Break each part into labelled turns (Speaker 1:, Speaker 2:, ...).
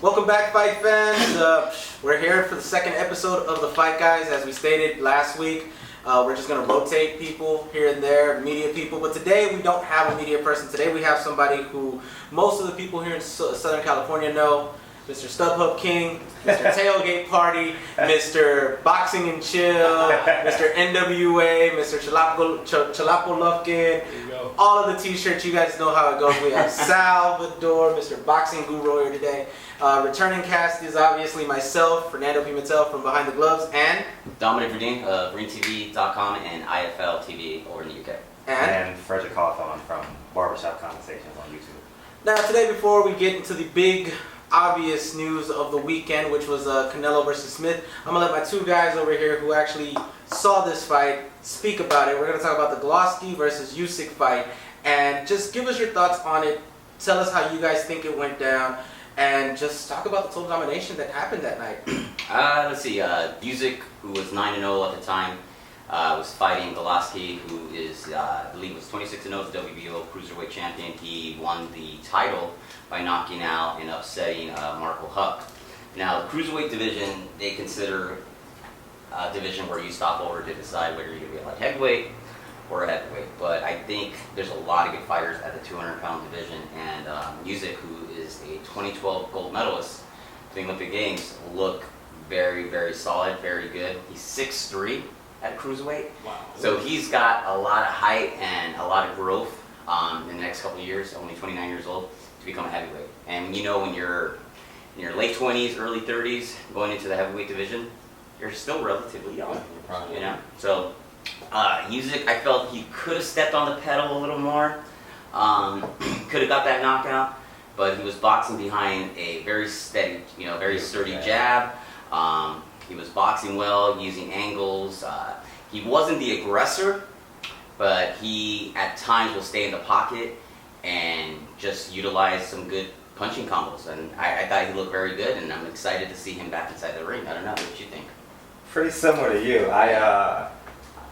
Speaker 1: Welcome back, fight fans. We're here for the second episode of the Fight Guys. As we stated last week, we're just going to rotate people here and there, media people. But today we don't have a media person. Today we have somebody who most of the people here in Southern California know. Mr. StubHub King, Mr. Tailgate Party, Mr. Boxing and Chill, Mr. NWA, Mr. Chalapo Lufkin, all of the t-shirts, you guys know how it goes. We have Salvador, Mr. Boxing Guru here today. Returning cast is obviously myself, Fernando Pimentel from Behind the Gloves, and
Speaker 2: Dominic Verdeen of GreenTV.com and IFL TV over in the UK.
Speaker 3: And Frederick Hawthorne from Barbershop Conversations on YouTube.
Speaker 1: Now today, before we get into the big obvious news of the weekend, which was Canelo versus Smith, I'm going to let my two guys over here who actually saw this fight speak about it. We're going to talk about the Glowacki versus Usyk fight, and just give us your thoughts on it. Tell us how you guys think it went down, and just talk about the total domination that happened that night.
Speaker 2: Let's see, Usyk, who was 9-0 at the time, was fighting Glowacki, who is, I believe, was 26-0 as the WBO cruiserweight champion. He won the title by knocking out and upsetting Marco Huck. Now, the cruiserweight division, they consider a division where you stop over to decide whether you're going to be a light heavyweight or a heavyweight. But I think there's a lot of good fighters at the 200-pound division, and Usyk, who is a 2012 gold medalist at the Olympic Games, look very, very solid, very good. He's 6'3" at cruiserweight.
Speaker 1: Wow.
Speaker 2: So he's got a lot of height and a lot of growth in the next couple of years, only 29 years old, to become a heavyweight. And you know, when you're in your late 20s, early 30s, going into the heavyweight division, you're still relatively young, you know? So Usyk, I felt he could have stepped on the pedal a little more, could have got that knockout, but he was boxing behind a very steady, very sturdy jab. He was boxing well, using angles. He wasn't the aggressor, but he at times will stay in the pocket and just utilize some good punching combos. And I thought he looked very good, and I'm excited to see him back inside the ring. I don't know, what you think?
Speaker 3: Pretty similar to you.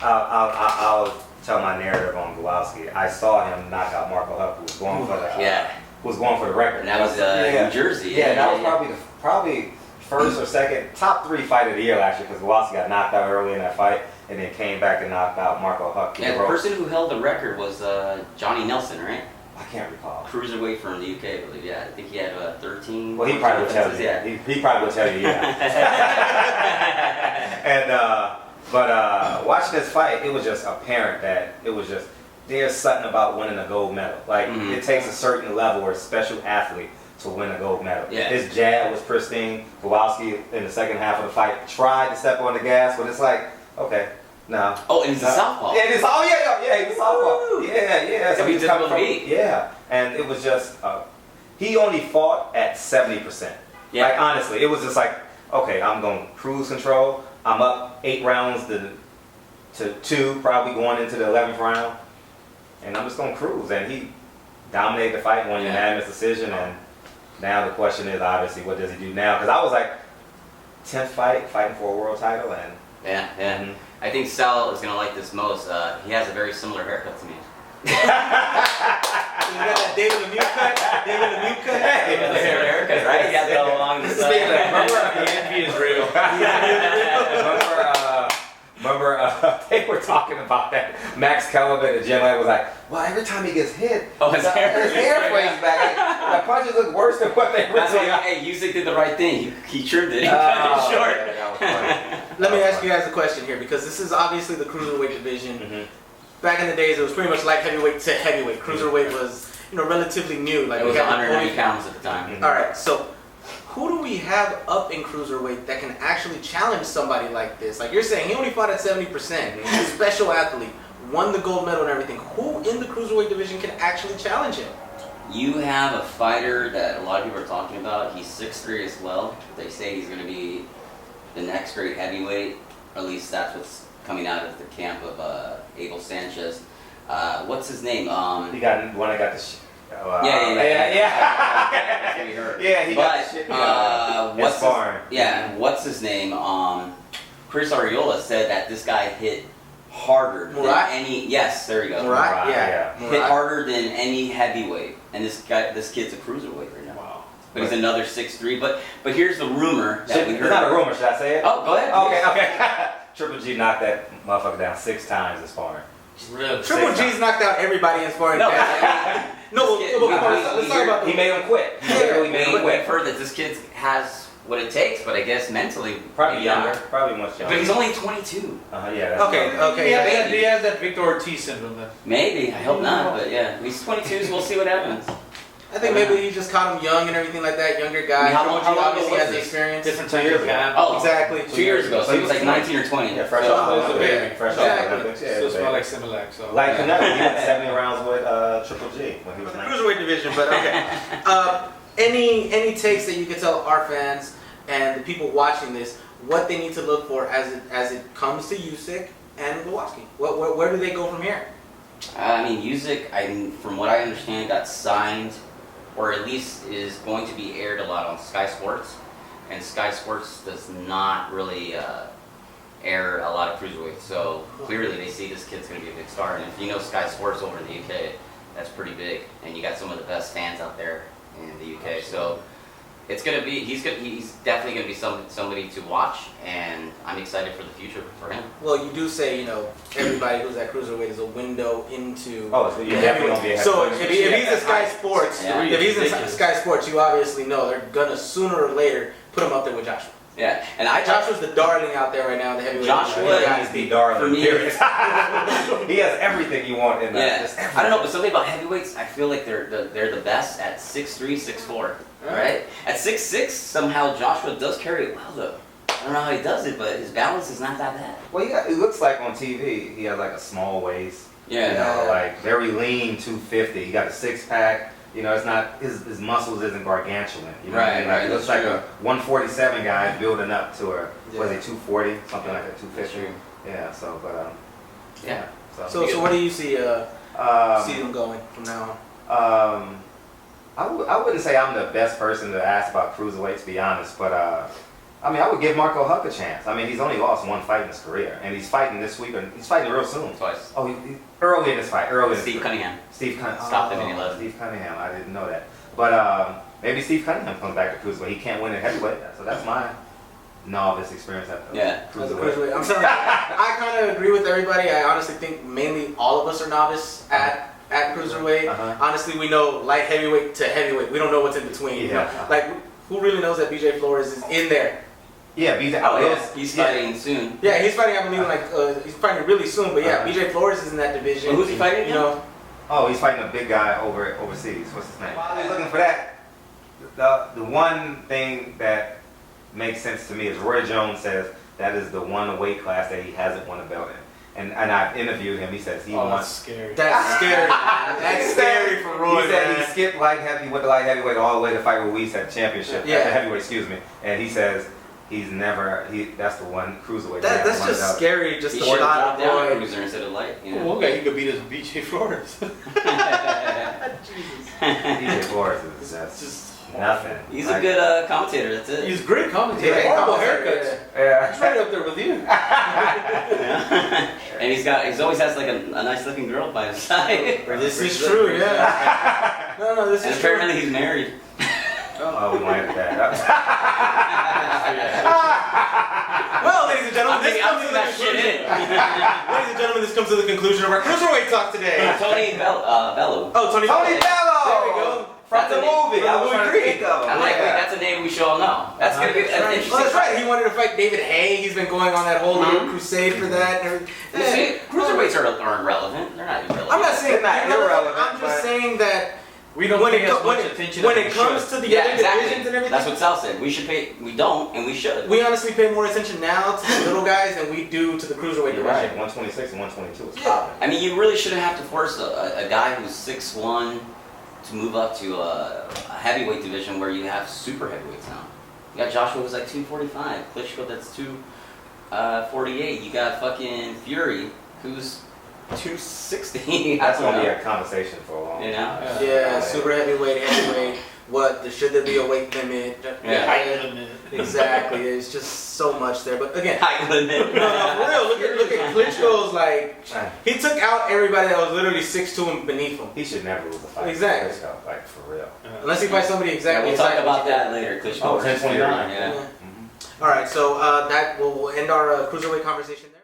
Speaker 3: I'll tell my narrative on Glowacki. I saw him knock out Marco Huck, who was going for the record.
Speaker 2: And that was New Jersey.
Speaker 3: Yeah, that was probably first or second, top 3 fight of the year last year, because Glowacki got knocked out early in that fight and then came back and knocked out Marco Huck.
Speaker 2: Yeah, the person who held the record was Johnny Nelson, right?
Speaker 3: I can't recall.
Speaker 2: Cruiserweight from the UK, I believe. Yeah, I think he had 13.
Speaker 3: Well, he probably would tell you.
Speaker 2: Yeah.
Speaker 3: He probably would tell you, yeah. But watching this fight, it was just apparent that there's something about winning a gold medal. Like, it takes a certain level or a special athlete to win a gold medal.
Speaker 2: Yeah.
Speaker 3: His jab was pristine. Glowacki in the second half of the fight tried to step on the gas, but it's like, okay, no.
Speaker 2: Oh, and he's a southpaw.
Speaker 3: Yeah, he's a southpaw. Yeah. So
Speaker 2: he's difficult to beat.
Speaker 3: Yeah, and it was just he only fought at 70%.
Speaker 2: Yeah.
Speaker 3: Like, honestly, it was just like, okay, I'm going cruise control. I'm up 8 rounds to 2, probably going into the 11th round, and I'm just going to cruise. And he dominated the fight, won unanimous decision, and now the question is, obviously, what does he do now? Because I was like, 10th fight, fighting for a world title, and
Speaker 2: yeah. I think Sal is gonna like this most. He has a very similar haircut to me.
Speaker 1: You got that David Lemieux cut?
Speaker 2: Hey, haircut, right? He has it all along the side.
Speaker 3: The envy is real. Remember, they were talking about that. Max Kellerman at the gym was like, well, every time he gets hit, his hair flames back. Like, the punches look worse than what they really are.
Speaker 2: Hey, Usyk did the right thing. He trimmed it. He cut it short.
Speaker 3: Yeah, that was funny.
Speaker 1: Let me ask you guys a question here, because this is obviously the cruiserweight division. Back in the days, it was pretty much light heavyweight to heavyweight. Cruiserweight was, relatively new. Like,
Speaker 2: it was 190 pounds at the time.
Speaker 1: All right, so who do we have up in cruiserweight that can actually challenge somebody like this? Like you're saying, he only fought at 70%. He's a special athlete, won the gold medal and everything. Who in the cruiserweight division can actually challenge him?
Speaker 2: You have a fighter that a lot of people are talking about. He's 6'3" as well. They say he's going to be the next great heavyweight. Or at least that's what's coming out of the camp of Abel Sanchez. What's his name?
Speaker 3: He got one that got the shit.
Speaker 2: Yeah,
Speaker 3: he got the shit.
Speaker 2: What's his name? Chris Arreola said that this guy hit harder than any. Yes, there you go.
Speaker 1: Murat, yeah.
Speaker 2: Hit harder than any heavyweight, and this kid's a cruiserweight right now.
Speaker 1: Wow.
Speaker 2: But he's another 6'3". But here's the rumor that we
Speaker 3: It's
Speaker 2: heard.
Speaker 3: not a rumor, should I say it?
Speaker 2: Oh, go ahead.
Speaker 3: Okay. Triple G knocked that motherfucker down 6 times this sparring.
Speaker 4: Really?
Speaker 1: Triple G's knocked out everybody in sparring.
Speaker 2: No,
Speaker 1: Let's talk about
Speaker 3: He made him quit. He literally made him
Speaker 2: we've
Speaker 3: quit.
Speaker 2: heard that this kid has what it takes, but I guess mentally,
Speaker 3: Probably
Speaker 2: maybe
Speaker 3: younger.
Speaker 2: not.
Speaker 3: Probably much younger.
Speaker 2: But he's only 22.
Speaker 3: Yeah. That's
Speaker 1: Okay.
Speaker 4: He has that Victor Ortiz syndrome then.
Speaker 2: Maybe. I hope not. But yeah, he's 22, so we'll see what happens.
Speaker 1: I think maybe he just caught him young and everything like that. Younger guy.
Speaker 2: I mean, how
Speaker 1: Triple
Speaker 2: long
Speaker 1: G
Speaker 2: ago
Speaker 1: obviously
Speaker 2: was
Speaker 1: has the
Speaker 2: this?
Speaker 1: experience.
Speaker 4: Different
Speaker 3: 2
Speaker 4: time
Speaker 3: years
Speaker 4: of
Speaker 3: ago.
Speaker 4: camp.
Speaker 2: Oh,
Speaker 1: Exactly.
Speaker 2: 2 years ago, so he was like 19 or 20.
Speaker 3: Yeah, fresh
Speaker 4: So
Speaker 3: off
Speaker 4: it was a
Speaker 3: the
Speaker 4: baby.
Speaker 3: Fresh
Speaker 1: Exactly.
Speaker 3: off the Olympics. Yeah,
Speaker 4: Still
Speaker 3: it's a
Speaker 4: smell
Speaker 3: baby.
Speaker 4: like Similac. So.
Speaker 3: Like Canelo, he went 70 rounds with Triple G when he was
Speaker 1: The
Speaker 3: 19.
Speaker 1: cruiserweight division, but okay. Any takes that you could tell our fans and the people watching this what they need to look for as it comes to Usyk and Glowacki? Where do they go from here?
Speaker 2: I mean, Usyk, from what I understand, got signed, or at least is going to be aired a lot on Sky Sports. And Sky Sports does not really air a lot of cruiserweights. So clearly they see this kid's going to be a big star. And if you know Sky Sports over in the UK, that's pretty big. And you got some of the best fans out there in the UK. So it's going to be, he's definitely going to be somebody to watch. And I'm excited for the future for him.
Speaker 1: Well, you do say, everybody who's at cruiserweight is a window into.
Speaker 3: Oh, so you're definitely going to be a
Speaker 1: So
Speaker 3: heavyweight.
Speaker 1: if he's at Sky Sports,
Speaker 2: Yeah.
Speaker 1: if he's in
Speaker 4: Ridiculous.
Speaker 1: Sky Sports, you obviously know they're gonna sooner or later put him up there with Joshua.
Speaker 2: Yeah. And
Speaker 1: Joshua's the darling out there right now in the heavyweight.
Speaker 2: Joshua
Speaker 1: division.
Speaker 3: He's the darling.
Speaker 2: For me-
Speaker 3: period. He has everything you want in
Speaker 2: Yeah,
Speaker 3: just
Speaker 2: I don't know, but something about heavyweights, I feel like they're the best at 6'3", 6'4", right? At 6'6", somehow Joshua does carry it well, though. I don't know how he does it, but his balance is not that bad.
Speaker 3: Well, it looks like on TV, he has like a small waist.
Speaker 2: Yeah.
Speaker 3: Like very lean 250. He got a 6-pack. It's not, his muscles isn't gargantuan. You know what I mean?
Speaker 2: Right,
Speaker 3: Like, it looks
Speaker 2: that's
Speaker 3: like a 147 guy building up to a, was
Speaker 1: Yeah.
Speaker 3: it 240? Something like that, 250.
Speaker 2: That's true.
Speaker 3: Yeah, so, but,
Speaker 2: Yeah.
Speaker 1: So where do you see them going from now on?
Speaker 3: I wouldn't say I'm the best person to ask about cruiserweight, to be honest, but I would give Marco Huck a chance. I mean, he's only lost 1 fight in his career, and he's fighting this week, and he's fighting real soon.
Speaker 2: Twice.
Speaker 3: Oh, he early in his fight,
Speaker 2: Steve Cunningham.
Speaker 3: Steve Cunningham.
Speaker 2: Stopped him in 11.
Speaker 3: Steve Cunningham, I didn't know that. But maybe Steve Cunningham comes back to cruiserweight. He can't win at heavyweight, so that's my novice experience at
Speaker 2: Yeah.
Speaker 3: cruiserweight.
Speaker 1: I'm telling you, I kind of agree with everybody. I honestly think mainly all of us are novice at cruiserweight. Honestly, we know light heavyweight to heavyweight. We don't know what's in between.
Speaker 3: Yeah.
Speaker 1: Like, who really knows that BJ Flores is in there?
Speaker 3: Yeah, BJ.
Speaker 2: Oh, yeah. He's fighting soon.
Speaker 1: Yeah, he's fighting. I believe he's fighting really soon. But yeah, BJ Flores is in that division.
Speaker 2: Well, who's he fighting
Speaker 1: You
Speaker 2: again?
Speaker 1: know,
Speaker 3: Oh, he's fighting a big guy overseas. What's his name? While he's looking for that, the one thing that makes sense to me is Roy Jones says that is the one weight class that he hasn't won a belt in. And I've interviewed him. He says he
Speaker 4: That's
Speaker 3: wants.
Speaker 4: scary.
Speaker 1: that's scary. That's scary for Roy.
Speaker 3: He said
Speaker 1: man.
Speaker 3: he skipped light heavyweight all the way to fight Ruiz at the championship.
Speaker 1: Yeah.
Speaker 3: At the heavyweight, excuse me. And he says that's the one cruiserweight.
Speaker 1: That's just scary. Just the
Speaker 2: He should have
Speaker 1: thought
Speaker 2: dropped
Speaker 1: of
Speaker 2: down
Speaker 1: Roy.
Speaker 2: cruiser instead of light. You know?
Speaker 4: One guy he could beat is BJ Flores.
Speaker 3: DJ Flores is
Speaker 4: It's just
Speaker 3: nothing.
Speaker 2: He's a good commentator, that's it.
Speaker 4: He's a great commentator.
Speaker 3: Yeah,
Speaker 4: Horrible
Speaker 1: commentator,
Speaker 4: haircuts.
Speaker 3: Yeah.
Speaker 4: He's right up there with you.
Speaker 2: And he's always has like a nice looking girl by his side.
Speaker 1: This is true. Yeah. No, this
Speaker 2: And
Speaker 1: is true.
Speaker 2: apparently he's married.
Speaker 3: Oh, we might have that.
Speaker 1: Well, ladies and gentlemen, this
Speaker 2: I'm
Speaker 1: comes to
Speaker 2: thinking
Speaker 1: the
Speaker 2: that shit
Speaker 1: conclusion.
Speaker 2: in.
Speaker 1: Ladies and gentlemen, this comes to the conclusion of our cruiserweight talk today.
Speaker 2: Tony Bello.
Speaker 1: Oh, Tony
Speaker 3: Tony Bello!
Speaker 1: There we go.
Speaker 3: From
Speaker 2: That's
Speaker 3: the
Speaker 2: a name.
Speaker 3: movie. I was
Speaker 1: Louis
Speaker 3: trying to
Speaker 1: Creed.
Speaker 3: think of him.
Speaker 2: I'm like, wait, that's a name we should all know. That's gonna be an interesting.
Speaker 1: Well, that's right. He wanted to fight David Haye. He's been going on that whole little crusade for that. And
Speaker 2: You see, cruiserweights aren't irrelevant. They're not irrelevant.
Speaker 1: I'm not saying
Speaker 3: They're not irrelevant,
Speaker 1: I'm just
Speaker 3: but-
Speaker 1: saying that
Speaker 4: We don't
Speaker 1: when
Speaker 4: pay
Speaker 1: it,
Speaker 4: as
Speaker 1: co-
Speaker 4: much
Speaker 1: when it,
Speaker 4: attention
Speaker 1: when
Speaker 4: as
Speaker 1: it
Speaker 4: we
Speaker 1: comes
Speaker 4: should.
Speaker 1: to the
Speaker 2: Yeah,
Speaker 1: other
Speaker 2: exactly.
Speaker 1: divisions and everything,
Speaker 2: That's what Sal said. We should pay. We don't, and we should.
Speaker 1: we honestly pay more attention now to the little guys than we do to the cruiserweight
Speaker 3: You're
Speaker 1: division.
Speaker 3: right. 126 and 122 is
Speaker 1: Yeah.
Speaker 3: popping.
Speaker 2: I mean, you really shouldn't have to force a guy who's 6'1" to move up to a heavyweight division where you have super heavyweights now. You got Joshua who's like 245, Klitschko that's 248. You got fucking Fury who's 260.
Speaker 3: That's going to be a conversation for a long
Speaker 2: You
Speaker 3: time.
Speaker 2: know?
Speaker 1: Yeah, super heavyweight, heavyweight. should there be a weight limit?
Speaker 2: Yeah.
Speaker 4: Height limit.
Speaker 1: Exactly. It's just so much there. But again,
Speaker 2: Height limit.
Speaker 1: no, for real. Look at Klitschko's like he took out everybody that was literally 6'2" and beneath him.
Speaker 3: He should never lose a fight.
Speaker 1: Exactly.
Speaker 3: Klitschko, like for real.
Speaker 1: Unless he fights somebody
Speaker 2: Yeah,
Speaker 1: exactly.
Speaker 2: we'll talk
Speaker 1: exactly
Speaker 2: about
Speaker 1: what you
Speaker 2: that later. Klitschko
Speaker 3: Oh,
Speaker 2: versus
Speaker 3: 10-29.
Speaker 2: Yeah.
Speaker 1: did. All right, so that we'll end our cruiserweight conversation there.